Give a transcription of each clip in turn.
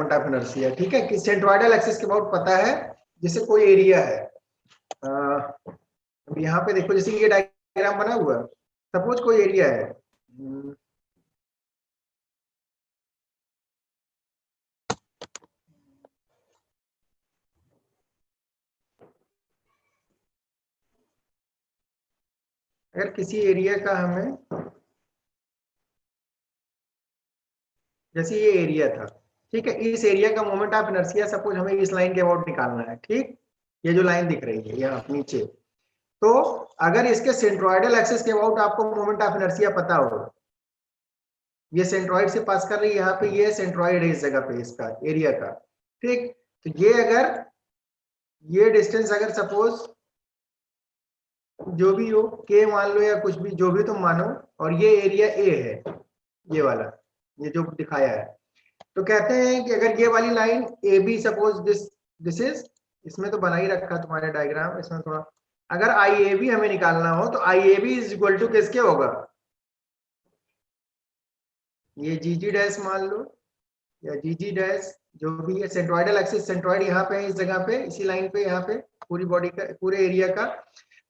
Moment of inertia. ठीक है, कि सेंट्रोइडल एक्सिस के अबाउट पता है, जैसे कोई एरिया है, यहाँ पे देखो जैसे ये डायग्राम बना हुआ, सपोज कोई एरिया है, अगर किसी एरिया का हमें, जैसे ये एरिया था, ठीक है, इस एरिया का मोमेंट ऑफ इनर्शिया सपोज हमें इस लाइन के अबाउट निकालना है। ठीक, ये जो लाइन दिख रही है यहाँ नीचे, तो अगर इसके सेंट्रोइडल एक्सिस के अबाउट आपको मोमेंट ऑफ इनर्शिया पता हो, ये सेंट्रोइड से पास कर रही है, यहाँ पे ये सेंट्रोइड है इस जगह पे इसका एरिया का। ठीक, तो ये अगर ये डिस्टेंस अगर सपोज जो भी हो के मान लो या कुछ भी, जो भी तुम मानो, और ये एरिया ए है, ये वाला, ये जो दिखाया है, तो कहते हैं कि अगर ये वाली line A B suppose this is, इसमें तो बना ही रखा तुम्हारे डायग्राम, इसमें थोड़ा, अगर आई ए बी हमें निकालना हो तो I A B is equal to किसके होगा, ये जी जी डैश मान लो या जी जी डैश, जो भी है, सेंट्रोइडल एक्सिस, सेंट्रोइड यहाँ पे है इस जगह पे, इसी लाइन पे, यहाँ पे पूरी बॉडी का, पूरे एरिया का,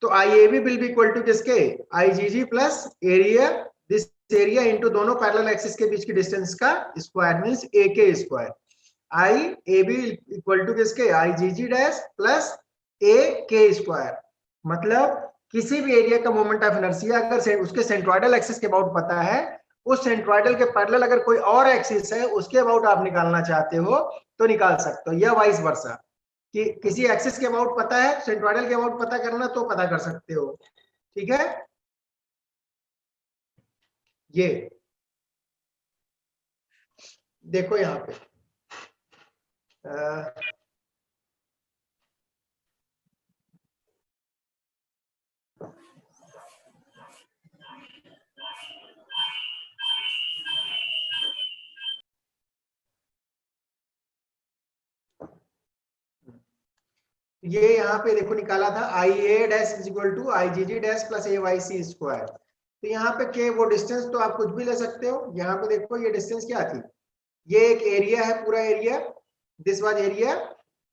तो I A B will be equal to किसके, I G G plus area, this area into दोनों पैरेलल एक्सिस के बीच की डिस्टेंस का square, means A K square. I A B equal to किसके, I G G dash plus A K square. मतलब किसी भी एरिया का मोमेंट ऑफ इनर्शिया अगर उसके सेंट्रोइडल एक्सिस के अबाउट पता है, उस सेंट्रोइडल के पैरेलल अगर कोई और एक्सिस है उसके अबाउट आप निकालना चाहते हो तो निकाल सकते हो, या वाइस वर्सा, कि किसी एक्सिस के अबाउट पता है, सेंट्रोइडल के अबाउट पता करना तो पता कर सकते हो। ठीक है, ये देखो यहाँ पे ये यहाँ पे देखो निकाला था, I A dash is equal to I G G dash plus A Y C square. तो यहाँ पे के वो डिस्टेंस तो आप कुछ भी ले सकते हो, यहाँ पे देखो ये डिस्टेंस क्या थी, ये एक एरिया है, पूरा area, this was area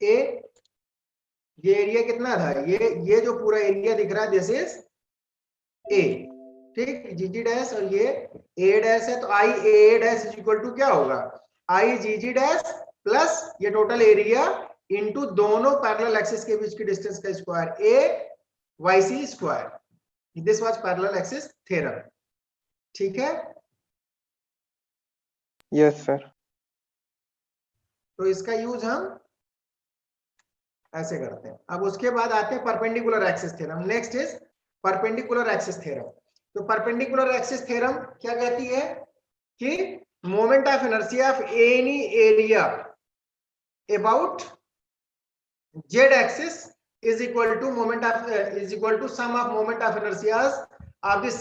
A, ये एरिया कितना था, ये जो पूरा एरिया दिख रहा है दिस इज ए। ठीक, जी जी डैश और ये ए डैश है, तो I A dash is equal to क्या होगा, I G G dash plus ये टोटल एरिया इनटू दोनों पैरेलल एक्सिस के बीच की डिस्टेंस का square, A Y C square. This was parallel axis theorem. ठीक है, यस सर। तो इसका यूज हम ऐसे करते हैं। अब उसके बाद आते हैं perpendicular axis theorem. Next is perpendicular axis theorem. तो परपेंडिकुलर एक्सिस थ्योरम क्या कहती है कि moment of inertia of any area about z axis is equal to moment of is equal to sum of moment of inertias of the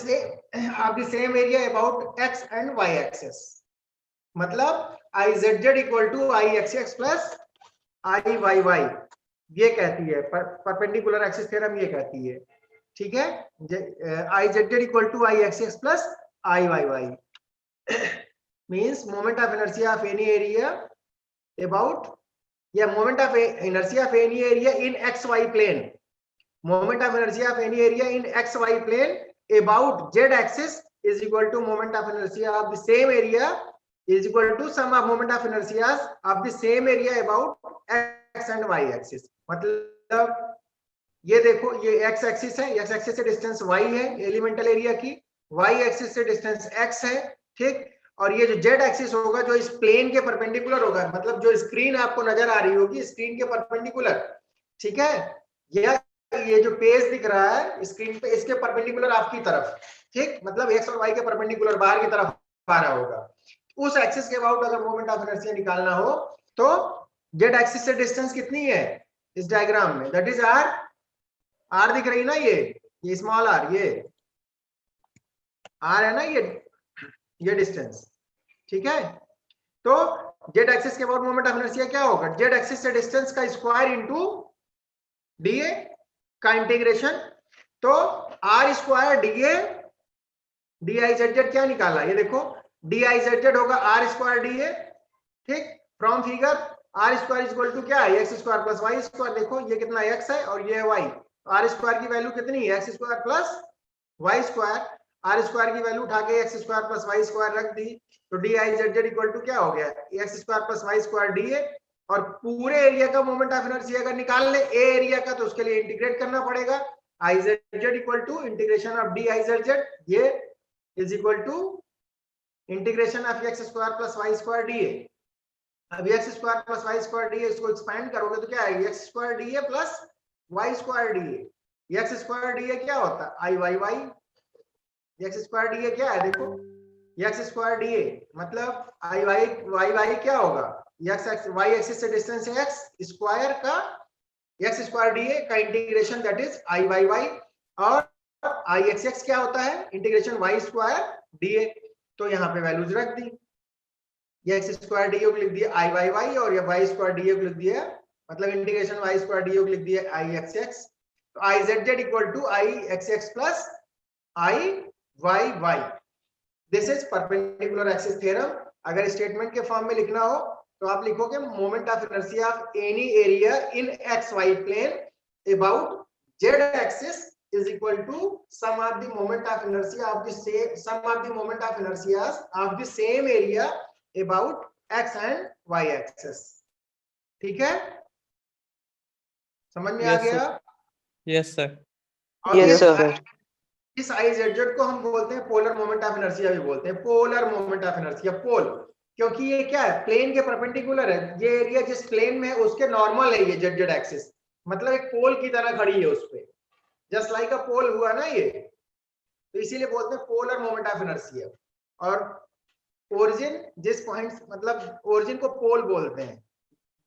same area about x and y axis। मतलब izz equal to ixx plus iyy, ये कहती है perpendicular axis theorem, ये कहती है। ठीक है, izz equal to ixx plus iyy means moment of inertia of any area about, या moment of inertia of any area in xy plane, moment of inertia of any area in xy plane about z axis is equal to moment of inertia of the same area is equal to sum of moment of inertias of the same area about x and y axis। मतलब ये देखो, ये x axis है, x axis से distance y है elemental area की, y axis से distance x है। ठीक, और ये जो z एक्सिस होगा जो इस प्लेन के परपेंडिकुलर होगा, मतलब जो स्क्रीन आपको नजर आ रही होगी स्क्रीन के परपेंडिकुलर। ठीक है, ये जो पेज दिख रहा है स्क्रीन पे, इसके परपेंडिकुलर आपकी तरफ। ठीक, मतलब x और y के परपेंडिकुलर बाहर की तरफ आ रहा होगा। उस एक्सिस के अबाउट अगर मोमेंट ऑफ इनर्शिया निकालना हो तो z एक्सिस से डिस्टेंस कितनी है इस डायग्राम में, दैट इज r दिख रही ना, ये स्मॉल r, ये r है ना, ये डिस्टेंस। ठीक है, तो z एक्सिस के अबाउट मोमेंट ऑफ इनर्शिया क्या होगा, z एक्सिस से डिस्टेंस का स्क्वायर इनटू dA का इंटीग्रेशन, तो r स्क्वायर dA dizz क्या निकाला, ये देखो dizz होगा r स्क्वायर dA। ठीक, from figure R square is equal to क्या है, X square plus Y square. देखो ये कितना एक्स है और ये है वाई, आर स्क्वायर की वैल्यू कितनी है, X square plus Y square. R square की वैल्यू उठा के X square plus Y square रख दी, तो D I Z Z equal to क्या हो गया, X square plus Y square D A. और पूरे एरिया का मोमेंट ऑफ इनर्शिया अगर निकाल ले ए एरिया का, तो उसके लिए इंटीग्रेट करना पड़ेगा, I Z Z equal to integration of D I Z Z, ये is equal to integration of X square plus Y square D A. अब X square plus Y square D A, इसको expand करोगे तो क्या है, X square D A plus Y square D A. X square D A क्या होता है, I Y Y. X square D A क्या है, देखो एक्स स्क्वायर डी ए मतलब आई वाई वाई वाई क्या होगा, एक्स एक्स वाई एक्सिस से डिस्टेंस है एक्स स्क्वायर का, एक्स स्क्वायर डी ए का integration that is I Y Y, और आई एक्स एक्स क्या होता है, integration Y square D A. तो यहाँ पे वैल्यूज रख दी, ये एक्स स्क्वायर डी ए को लिख दिया आई वाई वाई, और ये वाई स्क्वायर डी ए को लिख दिया, मतलब integration Y square D A को लिख दिया आई एक्स एक्स। तो I Z Z equal to I X X plus I Y Y. This is perpendicular axis theorem. अगर स्टेटमेंट के फॉर्म में लिखना हो तो आप लिखोगे moment of inertia of any area in X Y plane about Z axis is equal to sum of the moment of inertia of the same sum of the moment of inertia of the same area about x and y axis। ठीक है, समझ में आ गया? Yes sir. Yes sir. इस आई Z Z को हम बोलते हैं पोलर मोमेंट ऑफ इनर्शिया भी बोलते हैं, पोलर मोमेंट ऑफ इनर्शिया, पोल, क्योंकि ये क्या है, प्लेन के परपेंडिकुलर है। ये एरिया जिस प्लेन में है उसके नॉर्मल है ये जेड जेड एक्सिस, मतलब एक पोल की तरह खड़ी है उस पे, जस्ट लाइक अ पोल हुआ ना ये, तो इसीलिए बोलते हैं पोलर मोमेंट ऑफ इनर्शिया। और ओरिजिन जिस पॉइंट, मतलब ओरिजिन को पोल बोलते हैं,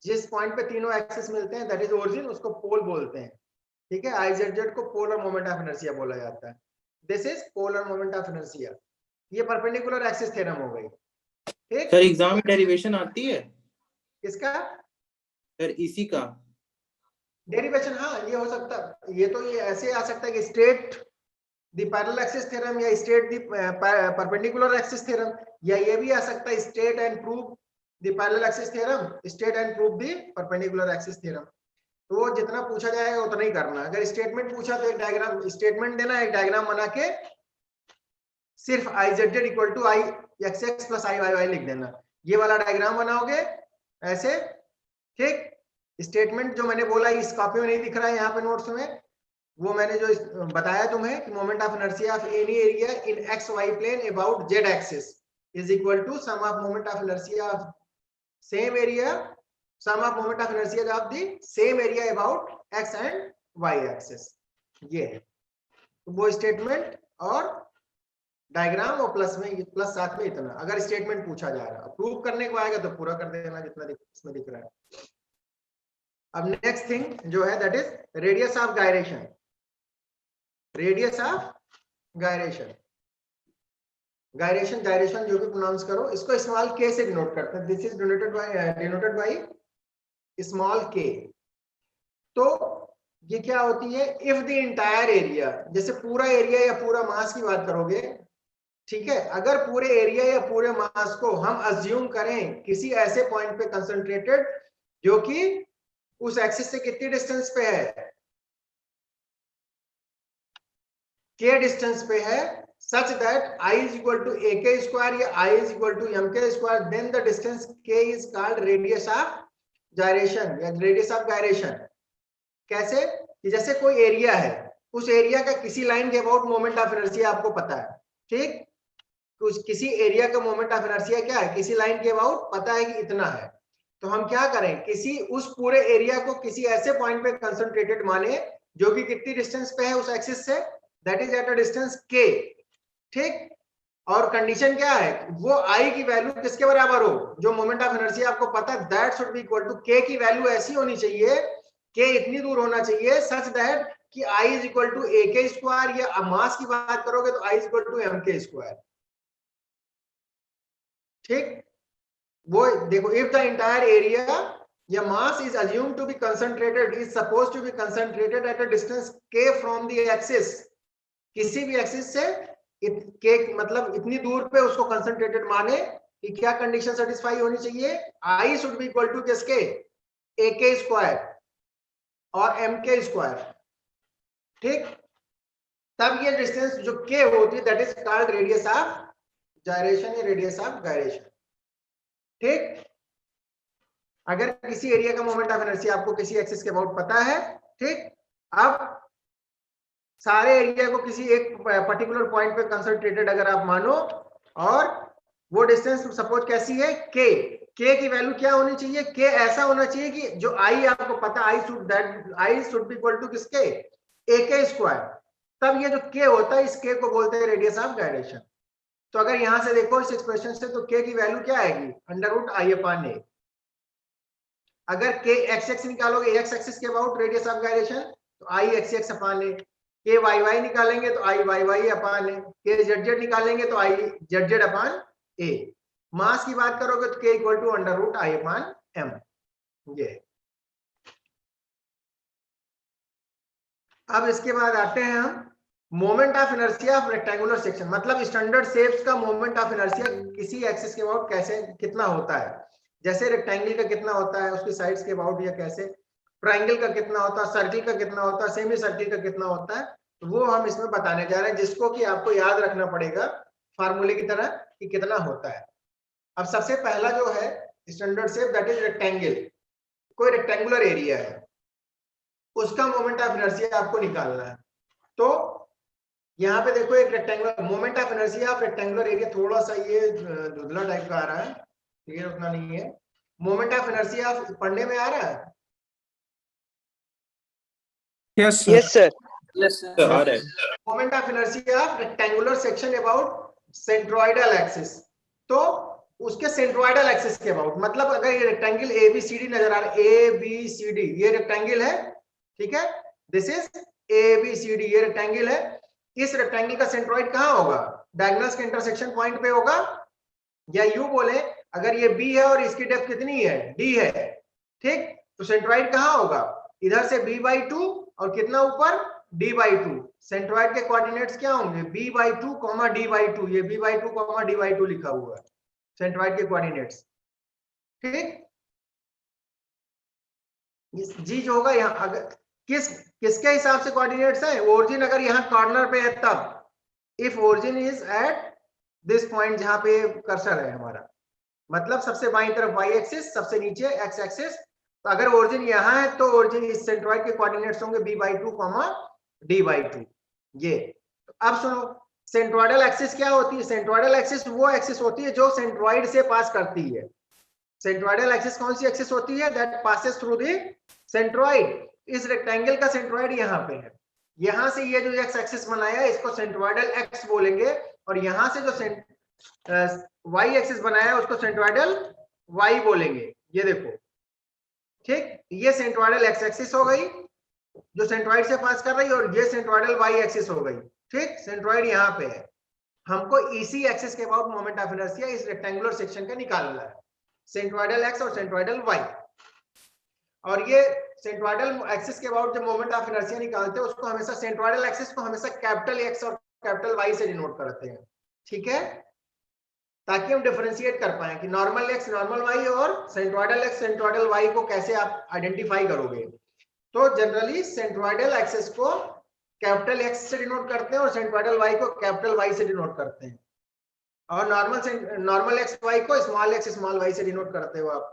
जिस पॉइंट पे तीनों एक्सिस मिलते हैं दैट इज ओरिजिन, उसको पोल बोलते हैं। ठीक है, आई जेड जेड को पोलर मोमेंट ऑफ इनर्शिया बोला जाता है। This is polar moment of inertia. ये परपेंडिकुलर एक्सिस थ्योरम हो गई। ठीक सर एग्जाम में डेरिवेशन आती है किसका, सर इसी का डेरिवेशन? हाँ ये हो सकता है, ये तो ये ऐसे आ सकता है कि state the parallel axis theorem या state the perpendicular axis theorem, या ये भी आ सकता है state and prove the parallel axis theorem, state and prove the perpendicular axis theorem. तो वो जितना पूछा जाएगा उतना ही करना। अगर स्टेटमेंट पूछा तो एक डायग्राम स्टेटमेंट देना, एक डायग्राम बना के सिर्फ I Z Z equal to I X X plus I Y Y लिख देना, ये वाला डायग्राम बनाओगे ऐसे। ठीक, स्टेटमेंट जो मैंने बोला इस कॉपी में नहीं दिख रहा है, यहाँ पे नोट्स में, वो मैंने जो बताया तुम्हें कि moment of inertia of any area in X Y plane about Z axis is equal to sum of moment of inertia of same area, sum of moment of inertia of the same area about x and y axis। ये है तो वो statement और diagram, और plus में plus साथ में इतना, अगर स्टेटमेंट पूछा जा रहा है। प्रूव करने को आएगा तो पूरा कर देना जितना इसमें दिख रहा है। अब नेक्स्ट थिंग जो है that is radius of gyration. Radius of gyration, gyration gyration जो भी प्रोनाउंस करो, इसको स्मॉल के से डिनोट करते हैं। This is denoted by small के। तो ये क्या होती है, इफ द इंटायर एरिया, जैसे पूरा एरिया या पूरा मास की बात करोगे, ठीक है, अगर पूरे एरिया या पूरे मास को हम अज्यूम करें किसी ऐसे पॉइंट पे कंसंट्रेटेड जो कि उस एक्सिस से कितनी डिस्टेंस पे है, के डिस्टेंस पे है, such that I is equal to AK square या I is equal to MK square, then the distance K is called radius of gyration या radius of gyration। कैसे कि जैसे कोई एरिया है, उस एरिया का किसी लाइन के अबाउट मोमेंट ऑफ इनर्शिया आपको पता है, ठीक, कुछ किसी एरिया का मोमेंट ऑफ इनर्शिया क्या है, किसी लाइन के अबाउट पता है कि इतना है, तो हम क्या करें, किसी उस पूरे एरिया को किसी ऐसे पॉइंट पे कंसंट्रेटेड माने जो कि कितनी डिस्टेंस पे है उस एक्सिस से, that is eight a distance K। ठीक, और कंडीशन क्या है, वो आई की वैल्यू किसके बराबर हो, जो मोमेंट ऑफ इनर्शिया आपको पता है, that should be equal to K की वैल्यू ऐसी होनी चाहिए, के इतनी दूर होना चाहिए सच दैट कि I is equal to A K square, या मास की बात करोगे तो I is equal to M K square. ठीक, वो देखो, इफ द एंटायर एरिया या mass is assumed to be concentrated, is supposed to be concentrated at a distance K from the axis, किसी भी एक्सिस से के मतलब इतनी दूर पे उसको कंसंट्रेटेड माने, कि क्या कंडीशन सेटिस्फाई होनी चाहिए, I should be equal to किसके, ए के स्क्वायर और एम के स्क्वायर, ठीक। तब ये डिस्टेंस जो के होती है that is called radius of gyration या रेडियस ऑफ गायरेशन, ठीक। अगर किसी एरिया का मोमेंट ऑफ इनर्शिया आपको किसी एक्सिस के अबाउट पता है, ठीक, अब सारे एरिया को किसी एक पर्टिकुलर पॉइंट पे कंसंट्रेटेड अगर आप मानो, और वो डिस्टेंस सपोज कैसी है, के की वैल्यू क्या होनी चाहिए, के ऐसा होना चाहिए कि जो आई आपको पता, I should be equal to किसके, ए के स्क्वायर। तब ये जो के होता है इस के को बोलते हैं रेडियस ऑफ गायरेशन। तो अगर यहां से देखो इस एक्सप्रेशन से, तो के की वैल्यू क्या आएगी, √i/a। अगर के एक्स एक्स निकालोगे एक्स एक्सिस के अबाउट रेडियस ऑफ गायरेशन, तो आई एक्स एक्स अपान ए, के वाई वाई निकालेंगे तो आई वाई वाई अपान ए, के जेड जेड निकालेंगे तो आई जेड जेड अपान ए। मास की बात करोगे तो के इक्वल टू √i/m, ये। अब इसके बाद आते हैं हम moment of inertia of rectangular section, मतलब स्टैंडर्ड शेप्स का मोमेंट ऑफ इनर्शिया किसी एक्सिस के अबाउट कैसे कितना होता है। जैसे रेक्टेंगल का कितना होता है उसकी साइड्स के अबाउट, या कैसे ट्रायंगल का कितना होता है, सर्किल का कितना होता है, सेमी सर्किल का कितना होता है, तो वो हम इसमें बताने जा रहे हैं, जिसको कि आपको याद रखना पड़ेगा फार्मूले की तरह कि कितना होता है। अब सबसे पहला जो है standard shape that is rectangle, कोई रेक्टेंगुलर एरिया है उसका मोमेंट ऑफ इनर्शिया आपको निकालना है। तो यहाँ पे देखो एक rectangular moment of inertia of rectangular area, थोड़ा सा ये धुंधला टाइप का आ रहा है, क्लियर उतना नहीं है। मोमेंट ऑफ इनर्शिया पढ़ने में आ रहा है, यस सर, यस सर, आ रहा है। Moment of inertia of rectangular section about centroidal axis, तो उसके सेंट्रोइडल एक्सिस के अबाउट, मतलब अगर ये rectangle A B C D नजर आ रहा है, ए बी सी डी ये रेक्टेंगल है, ठीक है, this is A B C D ये रेक्टेंगल है। इस रेक्टेंगल का सेंट्रोइड कहाँ होगा, डायगोनल्स के इंटरसेक्शन पॉइंट पे होगा, या यूं बोले अगर ये बी है और इसकी डेप्थ कितनी है, डी है, ठीक, तो सेंट्रोइड कहाँ होगा, इधर से b/2 और कितना ऊपर d/2। सेंट्रोइड के कोऑर्डिनेट्स क्या होंगे, b/2, d/2, ये b/2, d/2 लिखा हुआ है सेंट्रोइड के कोऑर्डिनेट्स, ठीक। जी जो होगा यहाँ, अगर किसके हिसाब से कोऑर्डिनेट्स है, ओरिजिन अगर यहाँ कॉर्नर पे है तब, if origin is at this point जहां पे कर्सर है हमारा, मतलब सबसे बाईं तरफ y एक्सिस, सबसे नीचे x एक्सिस, तो अगर ओरिजिन यहाँ है तो ओरिजिन इस सेंट्रोइड के कोऑर्डिनेट्स होंगे b/2, d/2, ये। तो अब सुनो सेंट्रोइडल एक्सिस क्या होती है, सेंट्रोइडल एक्सिस वो एक्सिस होती है जो सेंट्रोइड से पास करती है। सेंट्रोइडल एक्सिस कौन सी एक्सिस होती है, that passes through the centroid. इस रेक्टेंगल का सेंट्रोइड यहाँ पे है, यहाँ से ये जो एक्स एक्सिस बनाया है इसको सेंट्रोइडल एक्स बोलेंगे, और यहाँ से जो वाई एक्सिस बनाया है उसको सेंट्रोइडल वाई बोलेंगे, ये देखो, ठीक। ये सेंट्रोइडल एक्स एक्सिस हो गई जो सेंट्रोइड से पास कर रही है, और ये सेंट्रोइडल वाई एक्सिस हो गई, ठीक। सेंट्रोइड यहाँ पे है, हमको इसी एक्सिस के अबाउट मोमेंट ऑफ इनर्शिया इस रेक्टेंगुलर सेक्शन का निकालना है, सेंट्रोइडल एक्स और सेंट्रोइडल वाई। और ये सेंट्रोइडल एक्सिस के अबाउट जो मोमेंट ऑफ इनर्शिया निकालते हैं उसको हमेशा सेंट्रोइडल एक्सिस को हमेशा कैपिटल एक्स और कैपिटल वाई से डिनोट करते हैं, ठीक है, ताकि हम डिफरेंशिएट कर पाए कि नॉर्मल एक्स नॉर्मल वाई और सेंट्रोइडल एक्स सेंट्रोइडल वाई को कैसे आप आइडेंटिफाई करोगे। तो जनरली सेंट्रोइडल एक्सिस को कैपिटल एक्स से डिनोट करते हैं और सेंट्रोइडल वाई को कैपिटल वाई से डिनोट करते हैं, और नॉर्मल एक्स वाई को स्मॉल एक्स स्मॉल वाई से डिनोट करते हो आप।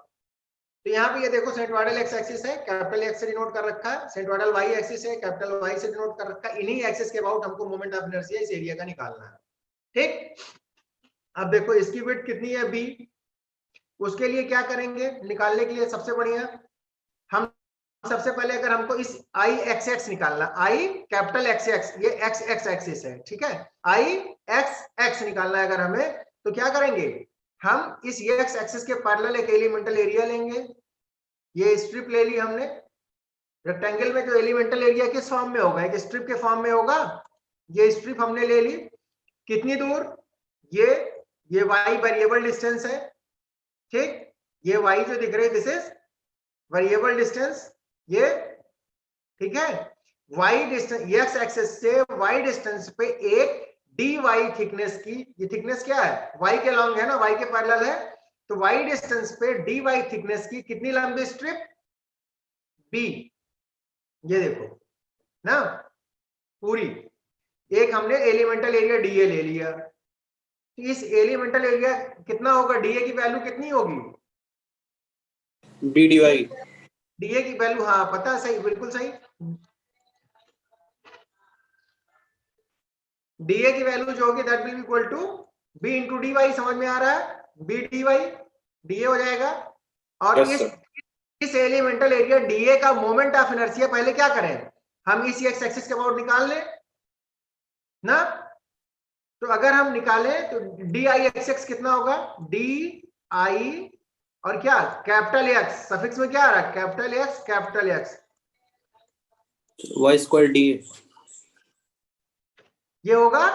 तो यहाँ पे ये देखो सेंट्रोइडल एक्स एक्सिस है, कैपिटल एक्स से डिनोट कर रखा है, सेंट्रोइडल वाई एक्सिस है, कैपिटल वाई से डिनोट कर रखा है। इन्हीं एक्सिस के अबाउट हमको मोमेंट ऑफ इनर्शिया इस एरिया का निकालना है, ठीक। अब देखो इसकी विड्थ कितनी है b, उसके लिए क्या करेंगे निकालने के लिए, सबसे बढ़िया हम सबसे पहले अगर हमको इस आई एक्स एक्स निकालना, आई कैपिटल एक्स एक्स, ये एक्स एक्स एक्सिस है, ठीक है, आई एक्स एक्स निकालना है अगर हमें, तो क्या करेंगे हम इस एक्स एक्सिस के पैरेलल एक एलिमेंटल एरिया लेंगे, ये स्ट्रिप ले ली हमने। रेक्टेंगल में जो एलिमेंटल एरिया किस फॉर्म में होगा, एक स्ट्रिप के फॉर्म में होगा, ये स्ट्रिप हमने ले ली, कितनी दूर, ये y वेरिएबल डिस्टेंस है, ठीक, ये y जो दिख रही है दिस इज वेरिएबल डिस्टेंस, ये ठीक है, y डिस्टेंस x एक्सिस से y डिस्टेंस पे एक डी वाई थिकनेस की, ये थिकनेस क्या है, वाई के लॉन्ग है ना, वाई के पैरेलल है, तो वाई डिस्टेंस पे डी वाई थिकनेस की कितनी लंबी स्ट्रिप, बी, ये देखो ना पूरी, एक हमने एलिमेंटल एरिया डीए ले लिया, तो इस एलिमेंटल एरिया कितना होगा, डीए की वैल्यू कितनी होगी, B dy. डीए की वैल्यू, हाँ पता है, सही, बिल्कुल सही, डीए की वैल्यू जो होगी that will be equal to B into D Y, समझ में आ रहा है, बी डी वाई डीए हो जाएगा। और Yes, sir. इस एलिमेंटल एरिया डीए का मोमेंट ऑफ इनर्शिया पहले क्या करें, हम इस एक्स एक्सिस के अबाउट निकाल लें ना, तो अगर हम निकालें तो डी आई एक्स एक्स कितना होगा, डी आई और क्या कैपिटल एक्स, सफिक्स में क्या आ रहा है, capital x, Y square dA. ये होगा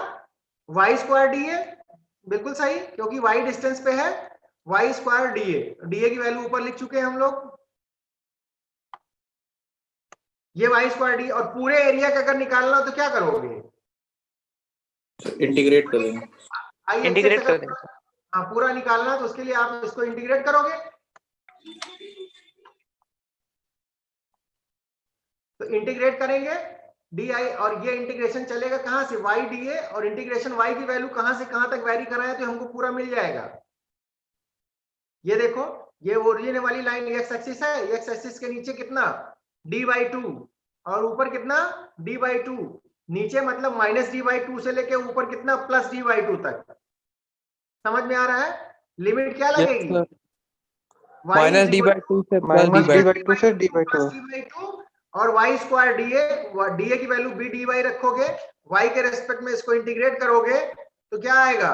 वाई स्क्वायर डी ए, बिल्कुल सही, क्योंकि वाई डिस्टेंस पे है, Y square D A, D A की वैल्यू ऊपर लिख चुके हैं हम लोग, ये वाई स्क्वायर डी, और पूरे एरिया का अगर निकालना हो तो क्या करोगे, इंटीग्रेट कर देंगे। आई इंटीग्रेट एक्सेस कर अगर देंगे। हाँ पूरा निकालना है तो उसके लिए आप इसको इंटीग्रेट करोगे, तो इंटीग्रेट करेंगे डी आई, और ये इंटीग्रेशन चलेगा कहां से, वाई डी ए, और इंटीग्रेशन वाई की वैल्यू कहां से कहां तक वैरी कराए तो हमको पूरा मिल जाएगा। ये देखो, ये ओरिजिन वाली लाइन एक्स एक्सिस है, एक्स एक्सिस के नीचे कितना डी बाई टू, और ऊपर कितना डी बाई टू, नीचे मतलब माइनस डी बाई टू से लेके ऊपर कितना प्लस डी बाई टू तक, समझ में आ रहा है, लिमिट क्या लगेगी, माइनस डी बाई टू से प्लस डी बाई टू से डी बाई टू, और वाई स्क्वायर डीए की वैल्यू बी डी वाई रखोगे, वाई के रेस्पेक्ट में इसको इंटीग्रेट करोगे तो क्या आएगा,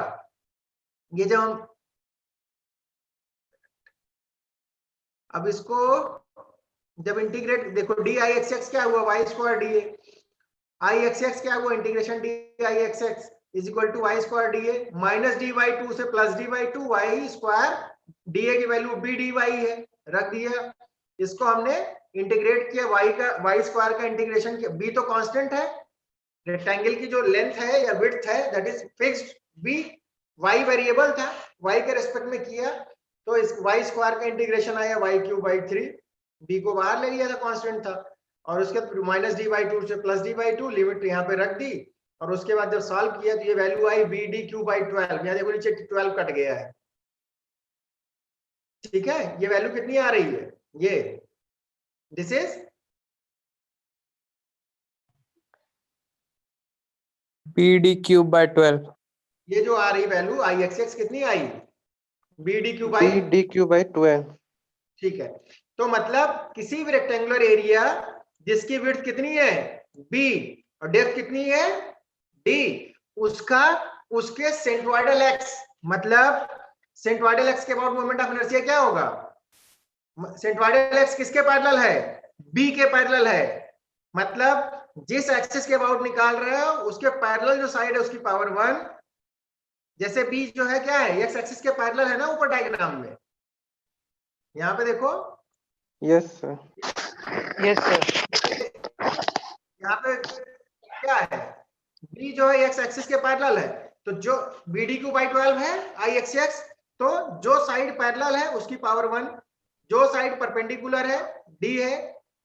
ये जब हम अब इसको जब इंटीग्रेट, देखो डी आई एक्स एक्स क्या हुआ, Y square D A, I X X क्या हुआ, integration D I X X is equal to Y square D A minus D by two से plus D by two, Y square D A की value B D Y है, रख दिया, इसको हमने integrate किया, वाई स्क्वायर का integration किया, बी तो कांस्टेंट है, रेक्टेंगल की जो लेंथ है या विड्थ है that is fixed, B Y variable था, वाई के रेस्पेक्ट में किया, तो इस वाई स्क्वायर का इंटीग्रेशन आया वाई क्यूब बाई 3, बी को बाहर ले लिया था, कांस्टेंट था, और उसके माइनस डी बाई टू से plus D by two, limit यहाँ पे रख दी, और उसके बाद जब सॉल्व किया तो ये वैल्यू आई बी डी क्यूब बाई 12, यहाँ देखो नीचे 12 कट गया है, ठीक है, ये वैल्यू कितनी आ रही है, ये this is B D cube by 12, ये जो आ रही वैल्यू आई एक्स एक्स कितनी आई, B D cube by, B D cube by 12, ठीक है, तो मतलब किसी भी रेक्टेंगुलर एरिया जिसकी विड्थ कितनी है बी और डेप्थ कितनी है डी, उसका उसके सेंट्रोइडल एक्स, मतलब सेंट्रोइडल एक्स के अबाउट मोमेंट ऑफ इनर्शिया क्या होगा, सेंट्रोइडल एक्स किसके पैरेलल है, बी के पैरेलल है, मतलब जिस एक्सिस के अबाउट निकाल रहे हो उसके पैरेलल जो साइड है उसकी पावर 1, जैसे बी जो है क्या है एक्स एक्सिस के पैरेलल है ना ऊपर डायग्राम में, यहाँ पे देखो, यस सर, यस सर, यहाँ पे क्या है, बी जो है एक्स एक्सिस के पैरेलल है, तो जो बी डी क्यू बाई 12 है आई एक्स एक्स, तो जो साइड पैरेलल है उसकी पावर 1, जो साइड परपेंडिकुलर है डी है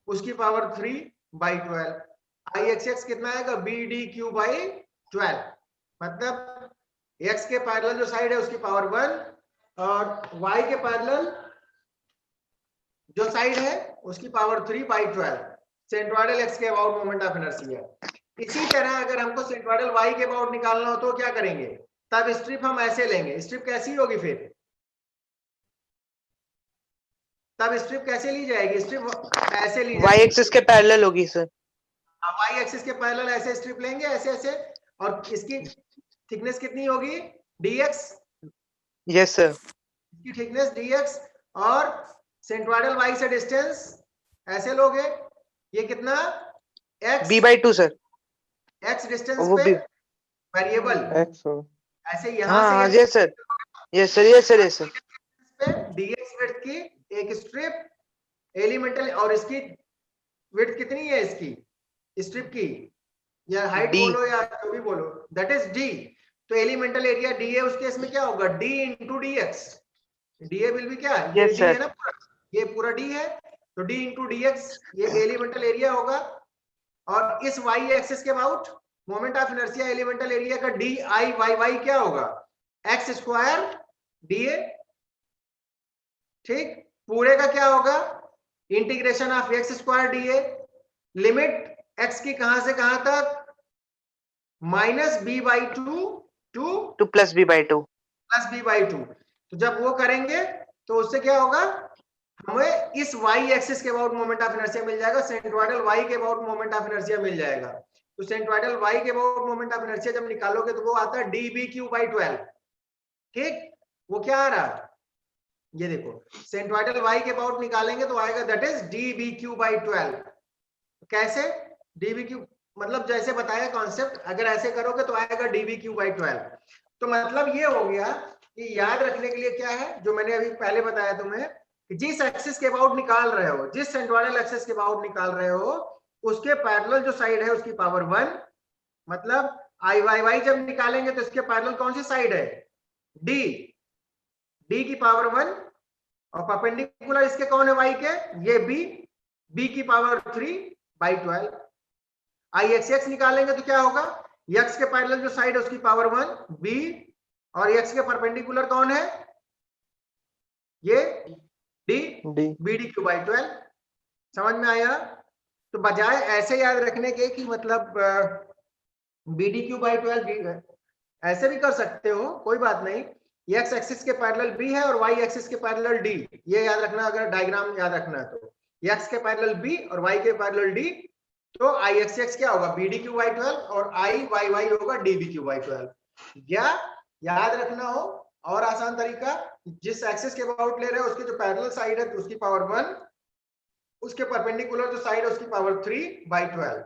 उसकी power 3 by 12, I X x कितना आएगा बी डी क्यू बाई 12, मतलब एक्स के पैरेलल जो साइड है उसकी पावर 1 और वाई के पैरेलल जो साइड है उसकी पावर 3 बाई 12, सेंट्रोइडल एक्स के अबाउट मोमेंट ऑफ इनर्शिया। इसी तरह अगर हमको सेंट्रोइडल वाई के अबाउट निकालना हो तो क्या करेंगे, तब स्ट्रिप हम ऐसे लेंगे, स्ट्रिप कैसी होगी फिर, तब स्ट्रिप कैसे ली जाएगी, स्ट्रिप ऐसे ली वाई एक्सिस के पैरेलल होगी सर, वाई एक्सिस के पैरेलल ऐसे स्ट्रिप लेंगे, ऐसे ऐसे, और इसकी थिकनेस कितनी होगी dx, यस सर, इसकी थिकनेस dx, और सेंट्रोइडल वाई से डिस्टेंस ऐसे लोगे, ये कितना x B by 2 sir, x distance वो पे भी वेरिएबल एक्स, ऐसे यहाँ हाँ से yes sir, yes sir, yes sir, yes sir, पे dx विड्थ की एक स्ट्रिप एलिमेंटल, और इसकी विड्थ कितनी है इसकी स्ट्रिप की, या हाइट D, बोलो या जो भी बोलो, दैट इज d, तो एलिमेंटल एरिया डी ए उस केस में क्या होगा, D into D x. D A will भी क्या, ये Yes, डी sir. है ना पूरा, ये पूरा डी है, तो डी इंटू डी एक्स ये एलिमेंटल एरिया होगा। और इस वाई एक्सिस के about moment of inertia elemental area का डी आई वाई वाई क्या होगा, एक्स स्क्वायर डी ए। ठीक, पूरे का क्या होगा, integration of X square D A, limit X की कहां से कहां तक, minus B by two to 2 plus b by 2. Plus B by two. तो जब वो करेंगे तो उससे क्या होगा, हमें इस वाई एक्सिस के अबाउट मोमेंट ऑफ इनर्शिया मिल जाएगा, सेंट्रोइडल वाई के अबाउट मोमेंट ऑफ इनर्शिया मिल जाएगा। तो सेंट्रोइडल वाई के अबाउट मोमेंट ऑफ इनर्शिया जब निकालोगे तो वो आता है डी बी क्यू बाई 12। ठीक, वो क्या आ रहा है, ये देखो, सेंट्रोइडल वाई के अबाउट निकालेंगे तो आएगा that is D B cube by 12। कैसे, डी बी क्यू मतलब जैसे बताया कॉन्सेप्ट, अगर ऐसे करोगे तो आएगा डी बी क्यू बाई 12। तो मतलब ये हो गया कि याद रखने के लिए क्या है, जो मैंने अभी पहले बताया तुम्हें, कि जिस एक्सिस के अबाउट निकाल रहे हो, जिस सेंट्रोइडल एक्सिस के अबाउट निकाल रहे हो, उसके पैरेलल जो साइड है उसकी पावर 1, मतलब आई वाई वाई जब निकालेंगे तो इसके पैरेलल कौन सी साइड है, डी, डी की पावर 1, और परपेंडिकुलर इसके कौन है वाई के, ये बी, बी की power 3 by 12। I X x निकालेंगे तो क्या होगा, एक्स के पैरेलल जो साइड है उसकी पावर 1 बी, और एक्स के परपेंडिकुलर कौन है, ये D, B D cube by 12। समझ में आया। तो बजाय ऐसे याद रखने के कि मतलब बी डी क्यू बाई 12 ऐसे भी कर सकते हो, कोई बात नहीं। एक्स एक्सिस के पैरेलल बी है और वाई एक्सिस के पैरेलल डी, ये याद रखना, अगर डायग्राम याद रखना है तो एक्स के पैरेलल बी और वाई के पैरेलल डी, तो आई एक्स एक्स क्या होगा, बी डी क्यू बाई 12, और आई वाई वाई होगा डी बी क्यू बाई 12। या याद रखना हो और आसान तरीका, जिस एक्सिस के अबाउट ले रहे हो उसके जो पैरेलल साइड है तो उसकी पावर 1, उसके परपेंडिकुलर जो साइड है उसकी पावर 3 बाई 12।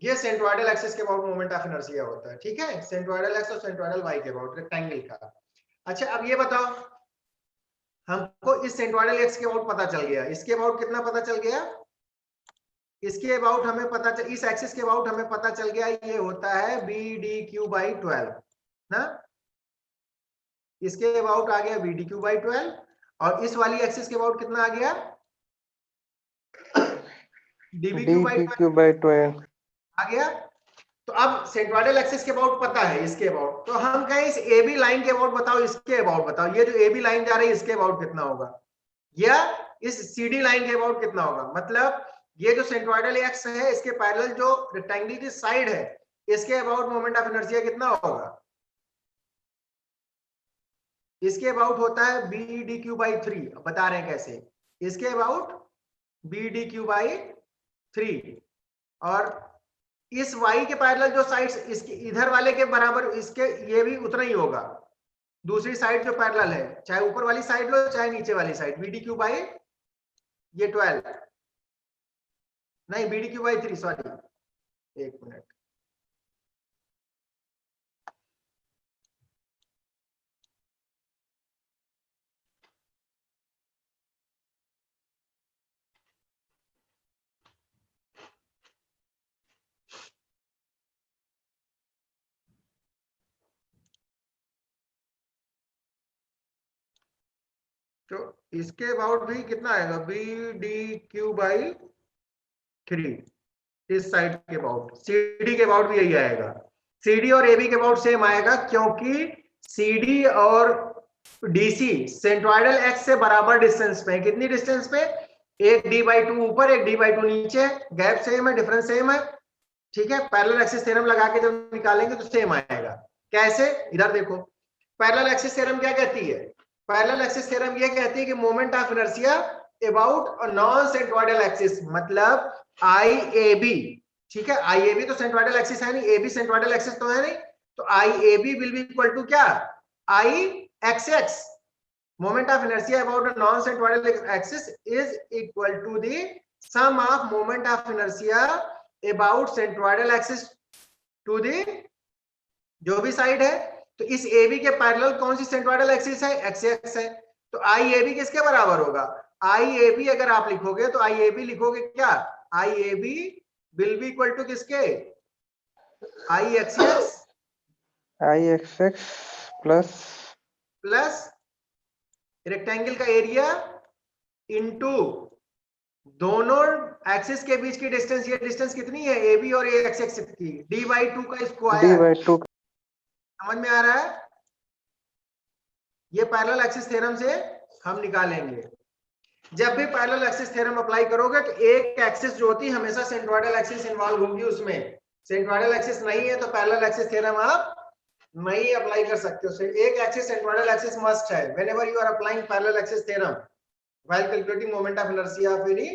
ये सेंट्रोइडल एक्सिस के अबाउट मोमेंट ऑफ इनर्शिया होता है। ठीक है, सेंट्रोइडल एक्स और सेंट्रोइडल वाई के अबाउट रेक्टेंगल का। अच्छा, अब ये बताओ, हमको इस सेंट्रोइडल एक्स के अबाउट पता चल गया, इसके अबाउट कितना पता चल गया, इसके अबाउट हमें पता चल, इस एक्सिस के अबाउट हमें पता चल गया, ये होता है बी डी क्यू बाई 12 ना, इसके अबाउट आ गया बी डी क्यू बाई 12, और इस वाली एक्सिस के अबाउट कितना आ गया, डी बी क्यू बाई 12 आ गया। तो अब सेंट्रोइडल एक्सिस के अबाउट पता है, इसके अबाउट, तो हम कहें इस ए बी लाइन के अबाउट बताओ, इसके अबाउट बताओ, ये जो ए बी लाइन जा रही है इसके अबाउट कितना होगा, या इस सी डी लाइन के अबाउट कितना होगा। मतलब ये जो सेंट्रोइडल एक्स है इसके पैरेलल जो रेक्टेंगुलर साइड है इसके अबाउट मोमेंट ऑफ इनर्शिया कितना होगा, इसके अबाउट होता है बी डी क्यू बाई 3। बता रहे हैं कैसे, इसके about B D cube by 3, और इस y के पैरेलल जो साइड इसके इधर वाले के बराबर, इसके ये भी उतना ही होगा, दूसरी साइड जो पैरेलल है, चाहे ऊपर वाली साइड लो चाहे नीचे वाली side, B D cube by ये 12 नहीं, B D cube by 3, sorry, एक मिनट, तो इसके अबाउट भी कितना आएगा, बी डी क्यू बाई 3, इस साइड के अबाउट, सीडी के अबाउट भी यही आएगा, सीडी और एबी के अबाउट सेम आएगा, क्योंकि सीडी और डीसी सेंट्रोइडल एक्स से बराबर डिस्टेंस पे है। कितनी डिस्टेंस पे, एक डी बाई 2 ऊपर एक डी बाई 2 नीचे, गैप सेम है, डिफरेंस सेम है। ठीक है, पैरेलल एक्सिस थ्योरम लगा के जब निकालेंगे तो सेम आएगा। कैसे, इधर देखो, पैरेलल एक्सिस थ्योरम क्या कहती है, पैरेलल एक्सिस थ्योरम ये कहती है कि moment of inertia about a non centroidal axis, मतलब आई ए बी। ठीक है, आई ए बी तो सेंट्रोइडल एक्सिस है नहीं, ए बी सेंट्रोइडल एक्सिस तो है नहीं, तो I A B will be equal to क्या, I X X, moment of inertia about a non-centroidal axis is equal to the sum of moment of inertia about centroidal axis to the जो भी side है। तो इस AB के parallel कौन सी centroidal axis है, x x है, तो IAB किसके बराबर होगा, IAB अगर आप लिखोगे तो IAB लिखोगे क्या, IAB will be equal to किसके, I X X IXX plus rectangle का एरिया इनटू दोनों एक्सिस के बीच की डिस्टेंस, ये डिस्टेंस कितनी है AB और AXX की, D/2 का स्क्वायर। D/2 समझ में आ रहा है? ये पैरेलल एक्सिस थ्योरम से हम निकालेंगे। जब भी पैरेलल एक्सिस थ्योरम अप्लाई करोगे तो एक एक्सिस जो होती है हमेशा सेंट्रोइडल एक्सिस इन्वॉल्व होगी उसमें। सेंट्रोइडल एक्सिस नहीं है तो पैरेलल एक्सिस थ्योरम आप नहीं अप्लाई कर सकते हो। एक एक्सिस सेंट्रोइडल एक्सिस मस्ट है whenever you are applying parallel axis theorem while calculating moment of inertia of any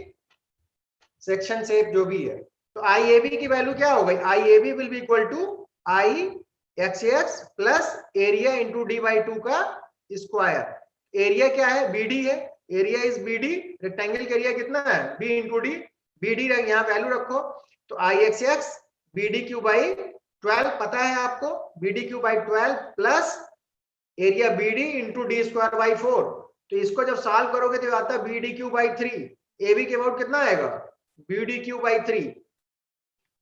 section shape जो भी है। तो IAB की वैल्यू क्या हो गई? IAB will be equal to IXX plus area into D/2 का स्क्वायर। एरिया क्या है? BD है, एरिया इज BD, रेक्टेंगल का एरिया कितना है? B इंटू D, BD यहाँ वैल्यू रखो तो IXX BD/12 पता है आपको, BD/12 plus area BD into D²/4। तो इसको जब सॉल्व करोगे तो आता है BD3। AB के अबाउट कितना आएगा? BD3।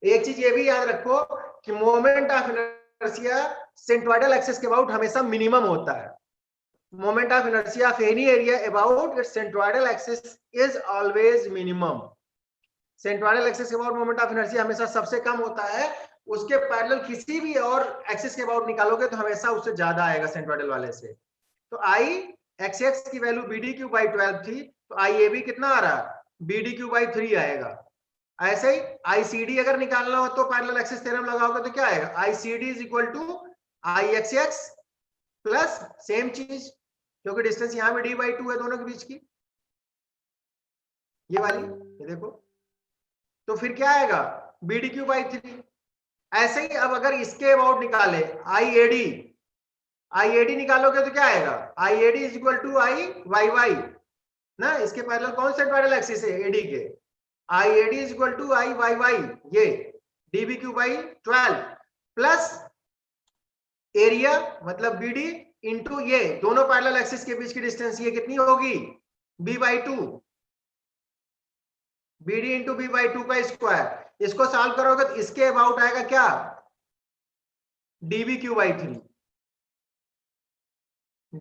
एक चीज ये भी याद रखो कि moment of inertia centroidal axis के अबाउट हमेशा मिनिमम होता है। Moment of inertia of any area about its centroidal axis is always minimum. Centroidal axis के about moment of inertia हमेशा सबसे कम होता है, उसके पैरेलल किसी भी और एक्सिस के about निकालोगे तो हमेशा उससे ज्यादा आएगा सेंट्रोइडल वाले से। तो IXX की वैल्यू BD/12 थी तो IAB कितना आ रहा है? BD/3 आएगा। ऐसे ही ICD अगर निकालना हो तो पैरेलल एक्सिस थ्योरम लगाओगे तो क्या आएगा? ICD is equal to IXX plus same चीज, क्योंकि डिस्टेंस यहां भी D/2 है दोनों के बीच की, ये वाली, ये देखो। तो फिर क्या आएगा? BD/3। ऐसे ही अब अगर इसके अबाउट निकाले IAD निकालोगे तो क्या आएगा? IAD is equal to IYY ना, इसके पैरेलल कौन से पैरेलल एक्सिस है? AD के। IAD is equal to IYY, ये DB/12 प्लस एरिया मतलब BD इंटू ये दोनों पैरेलल एक्सिस के बीच की डिस्टेंस, ये कितनी होगी? B/2, BD इंटू B/2 का स्क्वायर। इसको सॉल्व करोगे तो इसके अबाउट आएगा क्या? DB/3।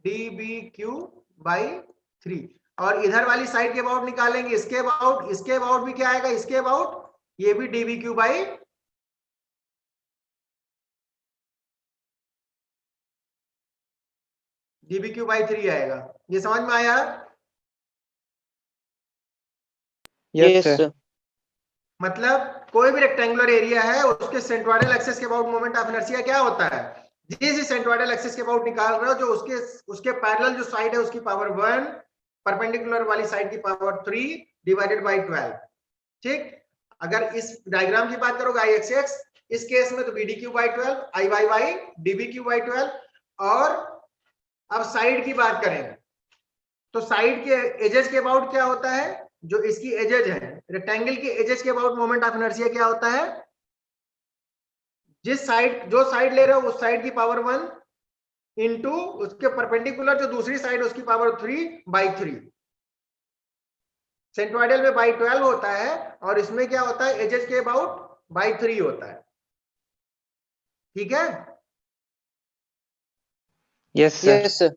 DB/3 और इधर वाली साइड के अबाउट निकालेंगे इसके अबाउट भी क्या आएगा? इसके अबाउट ये भी DB/3 आएगा। ये समझ में आया? Yes sir. मतलब कोई भी रेक्टेंगुलर एरिया है उसके सेंट्रोइडल एक्सिस के अबाउट मोमेंट ऑफ इनर्शिया क्या होता है? जिस सेंट्रोइडल एक्सिस के अबाउट निकाल रहे हो जो उसके पैरेलल जो साइड है उसकी पावर 1, परपेंडिकुलर वाली साइड की पावर 3 डिवाइडेड बाय 12। ठीक, अगर इस डायग्राम की बात करोगे IXX, इस केस में तो BD/12, IYY DB/12। और अब साइड की बात करें तो साइड के एजेस के अबाउट क्या होता है? जो इसकी एजेज है रेक्टेंगल की एजेस के अबाउट मोमेंट ऑफ इनर्शिया क्या होता है? जो साइड ले रहे हो उस साइड की पावर 1 इंटू उसके परपेंडिकुलर जो दूसरी साइड उसकी पावर 3/3। सेंट्रोइडल में by12 होता है और इसमें क्या होता है? एजेस के अबाउट by3 होता है। ठीक है? Yes sir.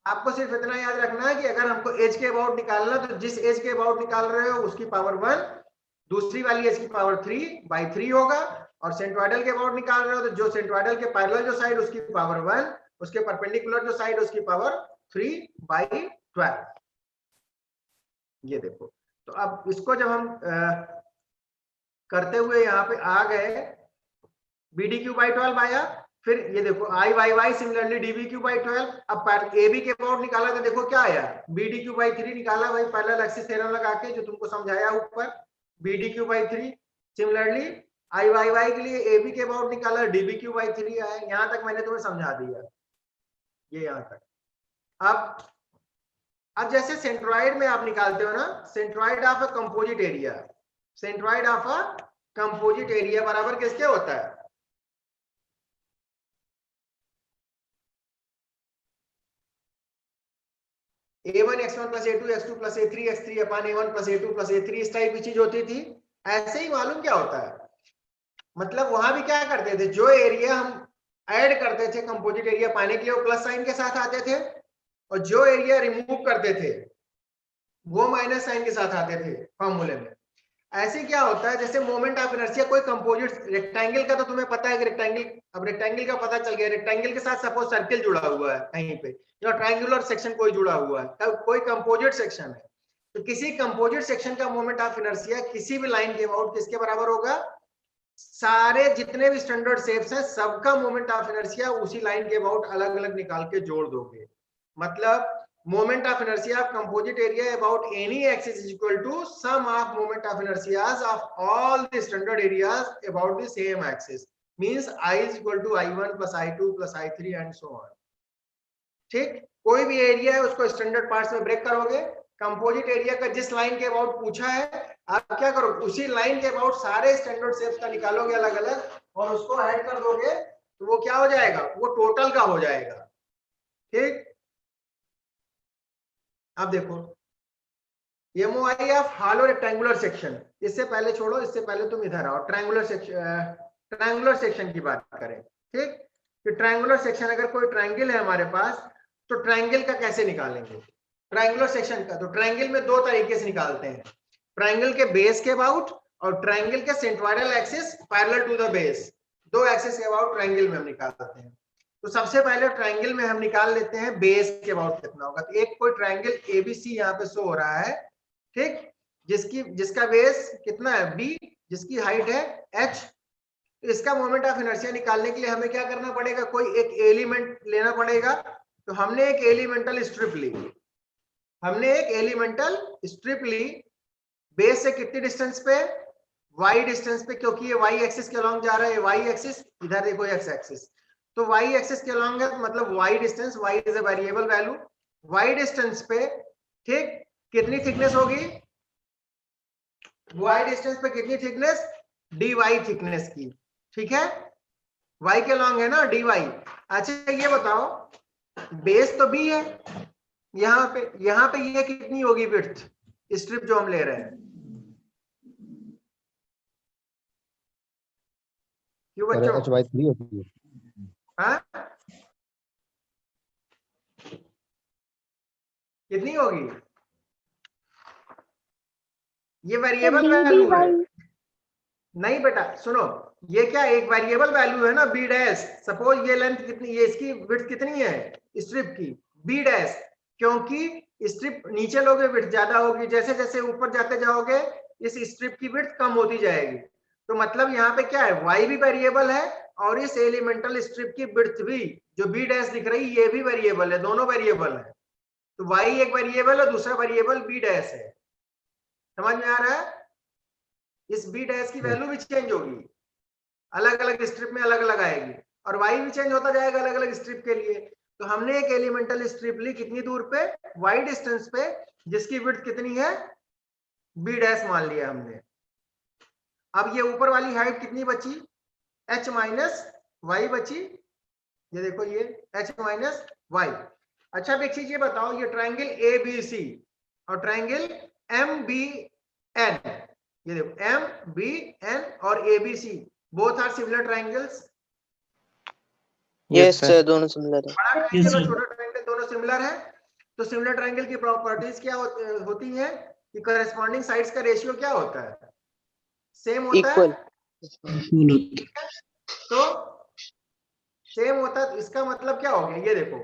आपको सिर्फ इतना याद रखना है कि अगर हमको एज के अबाउट निकालना तो जिस एज के अबाउट निकाल रहे हो उसकी पावर 1, दूसरी वाली एज की पावर 3/3 होगा। और सेंट्रोइडल के अबाउट निकाल रहे हो तो जो सेंट्रोइडल के पैरेलल जो साइड उसकी पावर 1, उसके परपेंडिकुलर जो साइड उसकी पावर 3/12। ये देखो, तो अब इसको जब हम करते हुए यहाँ पे आ गए, BD/12 आया, फिर ये देखो IYY सिमिलरली DB/12। अब AB के अबाउट निकाला तो देखो क्या आया? BD/3 निकाला भाई पैरेलल एक्सिस थ्योरम लगा के जो तुमको समझाया ऊपर, BD/3। सिमिलरली IYY के लिए AB के अबाउट निकाला, DB/3 आया। यहां तक मैंने तुम्हें समझा दिया, ये यहां तक। अब जैसे सेंट्रोइड में आप निकालते हो ना, centroid of a composite area, centroid of a composite area बराबर किसके होता है? A1 x1 plus A2 x2 plus A3 x3 upon A1 plus A2 plus A3, इस टाइप की चीज होती थी। ऐसे ही मालूम क्या होता है? मतलब वहां भी क्या करते थे, जो एरिया हम ऐड करते थे कंपोजिट एरिया पाने के लिए वो प्लस साइन के साथ आते थे, और जो एरिया रिमूव करते थे वो माइनस साइन के साथ आते थे फॉर्मूले में। ऐसे क्या होता है, जैसे मोमेंट ऑफ इनर्शिया कोई कंपोजिट रेक्टेंगल का, तो तुम्हें पता है कि रेक्टेंगल, अब रेक्टेंगल का पता चल गया, रेक्टेंगल के साथ सपोज सर्किल जुड़ा हुआ है कहीं पे, या ट्रायंगुलर सेक्शन कोई जुड़ा हुआ है, तब कोई कंपोजिट सेक्शन है, तो किसी कंपोजिट सेक्शन का मोमेंट ऑफ इनर्शिया किसी भी लाइन के अबाउट किसके बराबर होगा, सारे जितने भी स्टैंडर्ड शेप्स हैं सबका मोमेंट ऑफ इनर्शिया उसी लाइन के अबाउट अलग अलग निकाल के जोड़ दोगे। मतलब moment of inertia of composite area about any axis is equal to sum of moment of inertias of all the standard areas about the same axis, means I is equal to I1 plus I2 plus I3 and so on। ठीक, कोई भी area है उसको standard parts में break करोगे, composite area का जिस line के अबाउट पूछा है आप क्या करो, उसी लाइन के अबाउट सारे स्टैंडर्ड शेप्स का निकालोगे अलग अलग और उसको ऐड कर दोगे, तो वो क्या हो जाएगा, वो टोटल का हो जाएगा। ठीक, अब देखो MOI of hollow rectangular section, इससे पहले छोड़ो, इससे पहले तुम इधर आओ, ट्रायंगुलर सेक्शन की बात करें। ठीक, कि ट्रायंगुलर सेक्शन अगर कोई ट्रायंगल है हमारे पास तो ट्रायंगल का कैसे निकालेंगे ट्रायंगुलर सेक्शन का, तो ट्रायंगल में दो तरीके से निकालते हैं, ट्रायंगल के बेस के अबाउट और ट्रायंगल के centroidal axis parallel to the base, दो एक्सिस के अबाउट ट्रायंगल में हम निकालते हैं। तो सबसे पहले ट्रायंगल में हम निकाल लेते हैं बेस के अबाउट कितना होगा, तो एक कोई ट्रायंगल ABC यहाँ पे शो हो रहा है, ठीक, जिसका बेस कितना है B, जिसकी हाइट है H, इसका मोमेंट ऑफ इनर्शिया निकालने के लिए हमें क्या करना पड़ेगा, कोई एक एलिमेंट लेना पड़ेगा। तो हमने एक एलिमेंटल स्ट्रिप ली, बेस से कितनी डिस्टेंस पे, y डिस्टेंस पे, क्योंकि ये y एक्सिस के अलोंग जा रहा है, y एक्सिस इधर देखो x एक्सिस, तो y एक्सिस के अलोंग है, मतलब y distance, y is a variable value, y distance पे, ठीक, कितनी थिकनेस होगी, y डिस्टेंस पे कितनी थिकनेस, dy थिकनेस की, ठीक है, y के अलोंग है ना dy। अच्छा ये बताओ, बेस तो b है, यहाँ पे ये कितनी होगी विड्थ, स्ट्रिप जो हम ले रहे हैं, क्यों बच्चों, H/3 होती है। हाँ कितनी होगी, ये वेरिएबल वैल्यू है, नहीं बेटा सुनो, ये क्या एक वेरिएबल वैल्यू है ना बी डैश, सपोज ये लेंथ कितनी, ये इसकी विड्थ कितनी है स्ट्रिप की बी डैश, क्योंकि स्ट्रिप नीचे लोगे विड्थ ज्यादा होगी, जैसे जैसे ऊपर जाते जाओगे इस स्ट्रिप की विड्थ कम होती जाएगी, तो मतलब यहाँ पे क्या है, y भी वेरिएबल है और इस एलिमेंटल स्ट्रिप की विड्थ भी जो बी डैश दिख रही ये भी वेरिएबल है, दोनों वेरिएबल है, तो y एक वेरिएबल है, दूसरा वेरिएबल बी डैश है, समझ में आ रहा है, इस बी डैश की वैल्यू भी चेंज होगी, अलग अलग स्ट्रिप में अलग अलग आएगी, और y भी चेंज होता जाएगा अलग अलग स्ट्रिप के लिए। तो हमने एक एलिमेंटल स्ट्रिप ली कितनी दूर पे, y डिस्टेंस पे, जिसकी विड्थ कितनी है बी डैश मान लिया हमने। अब ये ऊपर वाली हाइट कितनी बची, h माइनस वाई बची, ये देखो ये h माइनस वाई। अच्छा अब एक चीज ये बताओ, ये ट्रायंगल ABC और ट्रायंगल MBN, ये देखो MBN और ABC both are similar triangles, Yes, sir. दोनों सिमिलर है। बड़ा ट्रायंगल और छोटा ट्रायंगल दोनों सिमिलर है। तो सिमिलर ट्रायंगल की प्रॉपर्टीज क्या होती है कि करस्पॉन्डिंग साइड्स का रेशियो क्या होता है, सेम होता इक्वल है, तो सेम होता है, तो इसका मतलब क्या हो गया, ये देखो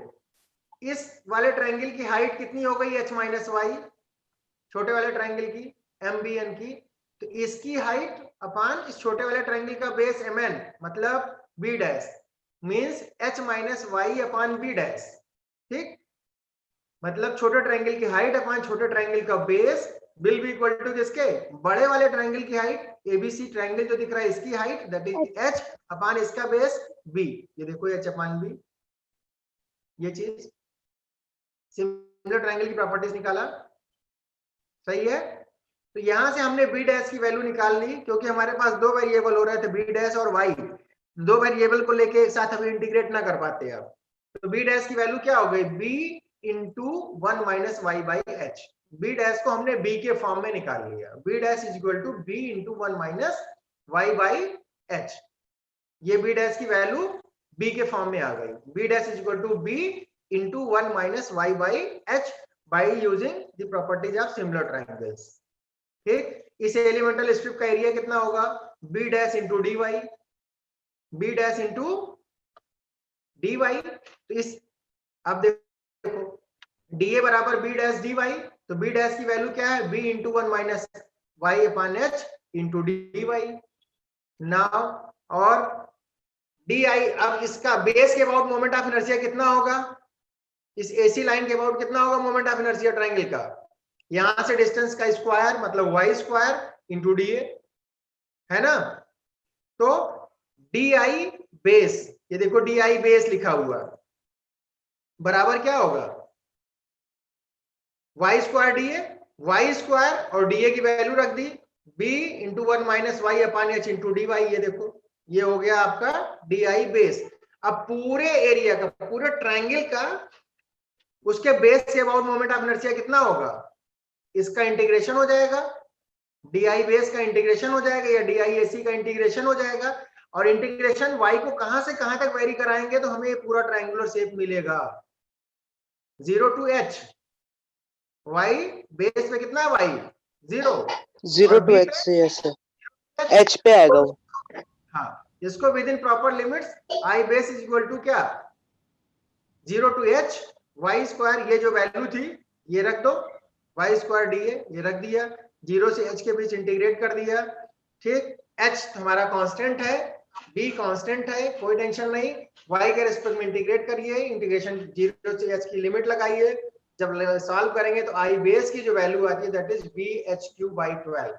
इस वाले ट्रायंगल की हाइट कितनी हो गई h माइनस वाई, छोटे वाले ट्रायंगल की MBN की, तो इसकी हाइट अपान इस छोटे वाले ट्रायंगल का बेस MN मतलब B dash means h minus Y upon B dash, ठीक, मतलब छोटे ट्रायंगल की हाइट अपान छोटे ट्रायंगल का base will be equal to किसके, बड़े वाले ट्रायंगल की हाइट, ABC ट्रायंगल जो दिख रहा है इसकी हाइट दैट इज h अपान इसका बेस B, ये देखो h अपान B, ये चीज सिमिलर ट्रायंगल की प्रॉपर्टीज निकाला, सही है। तो यहां से हमने बी डैश की वैल्यू निकाल ली, क्योंकि हमारे पास दो वेरिएबल हो रहे थे बी डैश और वाई, दो वेरिएबल को लेके एक साथ हम इंटीग्रेट ना कर पाते अब, तो बी डैश की वैल्यू क्या हो गई, b into 1 minus Y by H, B dash को हमने b के फॉर्म में निकाल लिया, B dash is equal to b into 1 minus Y by H, ये बी डैश की वैल्यू बी के फॉर्म में आ गई, B dash is equal to B into 1 minus Y by H by using the properties of similar triangles. ठीक, इस elemental strip का area कितना होगा, B dash into D Y, B dash into D Y. तो इस अब देखो D A बराबर बी डैश डी वाई, तो बी डैश की वैल्यू क्या है, B into 1 minus Y upon H into D Y. Now और डी आई, अब इसका बेस के अबाउट मोमेंट ऑफ इनर्शिया कितना होगा, इस एसी लाइन के अबाउट कितना होगा मोमेंट ऑफ इनर्शिया ट्राइंगल का, यहां से डिस्टेंस का स्क्वायर मतलब Y square into D A, है ना। तो डी आई बेस, ये देखो डी आई बेस लिखा हुआ बराबर क्या होगा, Y square D A, Y square और डी ए की वैल्यू रख दी B into 1 minus Y upon H into D Y. ये देखो ये हो गया आपका डी आई बेस। अब पूरे एरिया का, पूरे ट्राइंगल का, उसके बेस के अबाउट मोमेंट ऑफ इनर्शिया कितना होगा, इसका इंटीग्रेशन हो जाएगा, डी आई बेस का इंटीग्रेशन हो जाएगा या डी आई एसी का इंटीग्रेशन हो जाएगा। और इंटीग्रेशन वाई को कहां से कहां तक वेरी कराएंगे तो हमें ये पूरा ट्राइंगुलर शेप मिलेगा, 0 टू एच, वाई बेस में कितना है वाई 0 टू एच से एच पे आएगा वो। हाँ, इसको within proper limits I base is equal to क्या, 0 टू एच वाई स्क्वायर, ये जो वैल्यू थी ये रख दो, वाई स्क्वायर डी ए ये रख दिया, 0 से h के बीच इंटीग्रेट कर दिया। ठीक, h हमारा कांस्टेंट है, b कांस्टेंट है, कोई टेंशन नहीं, y के रिस्पेक्ट में इंटीग्रेट करिए, इंटीग्रेशन 0 से h की लिमिट लगाइए, जब सॉल्व करेंगे तो i बेस की जो वैल्यू आती है दैट इज bh³ by 12।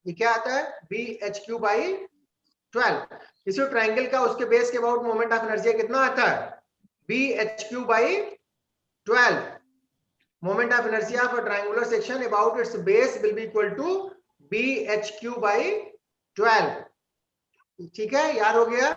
ये क्या आता है, bh³ by 12। इसी ट्राइंगल का उसके बेस के अबाउट मोमेंट ऑफ इनर्शिया कितना आता है, bh³ by 12। Moment of inertia of a triangular section about its base will be equal to bh³ by 12। ठीक है, याद हो गया।